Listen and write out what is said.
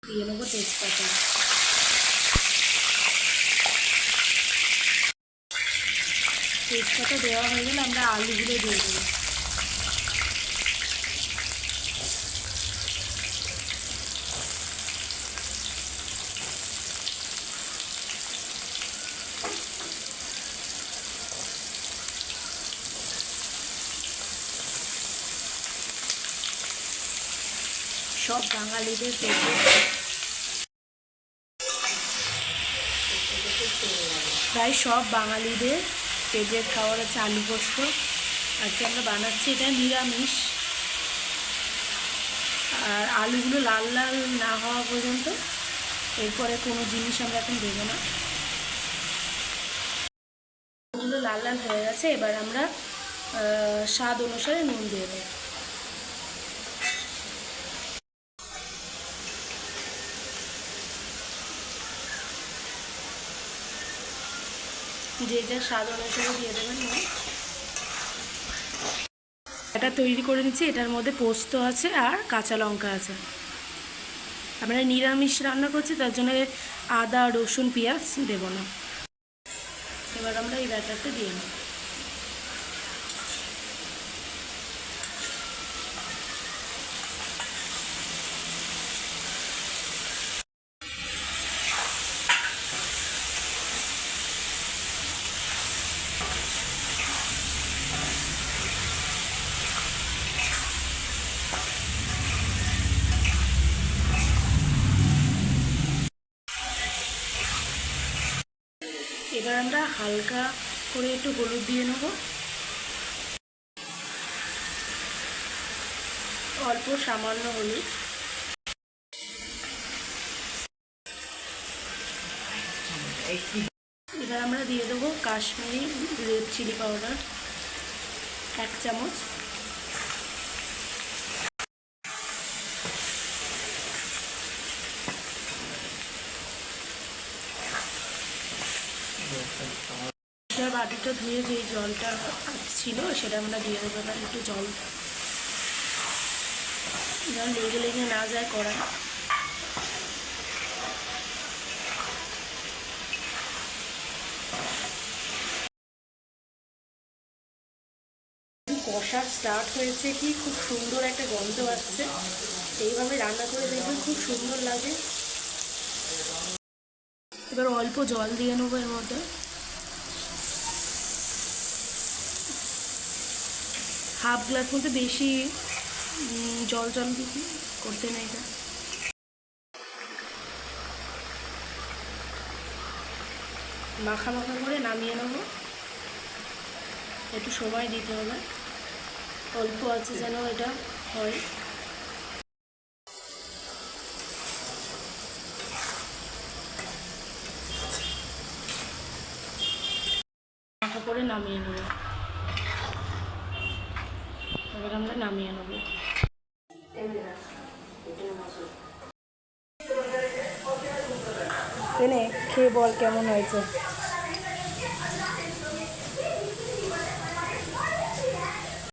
দিয়ে নেবো তেজপাতা। তেজপাতা দেওয়া হয়ে গেলে আমরা আলুগুলো দিয়ে দেবো। সব বাঙালিদের প্রায় সব বাঙালিদের ফেভারিট খাবার হচ্ছে আলু পোস্ত। আজকে আমরা বানাচ্ছি এটা নিরামিষ। আর আলুগুলো লাল লাল না হওয়া পর্যন্ত এরপরে কোনো জিনিস আমরা এখন দেবো না। আলুগুলো লাল লাল হয়ে গেছে, এবার আমরা স্বাদ অনুসারে নুন দিয়ে দেবো। যে যা স্বাদ অনুসারে দিয়ে দেবেন। এটা তৈরি করে নিচ্ছি, এটার মধ্যে পোস্ত আছে আর কাঁচা লঙ্কা আছে। আমরা নিরামিষ রান্না করছি, তার জন্য আদা রসুন পেঁয়াজ দেব না। এবার আমরা এই ব্যাটারটা দিয়ে নিই। এবার আমরা হালকা করে একটু হলুদ দিয়ে নেব, অল্প সামান্য হলুদ। এবার আমরা দিয়ে দেবো কাশ্মীরি রেড চিলি পাউডার 1 চামচ। বাটিটা ধুয়ে যে জলটা ছিল সেটা আমরা দিয়ে দেবো। এবার একটু জল যেন লেগে লেগে না যায় কড়াই। কষা স্টার্ট হয়েছে, কি খুব সুন্দর একটা গন্ধ আসছে। এইভাবে রান্না করে দেখবেন খুব সুন্দর লাগে। এবার অল্প জল দিয়ে নেবো এর মধ্যে, হাফ গ্লাস মধ্যে, বেশি জল জল করতে নেই। এটা মাখা মাখা করে নামিয়ে নেব। একটু সময় দিতে হবে, অল্প আছে যেন এটা হয়। মাখা করে নামিয়ে নেব। এবার আমরা নামিয়ে নেব। এনে খেয়ে বল কেমন হয়েছে।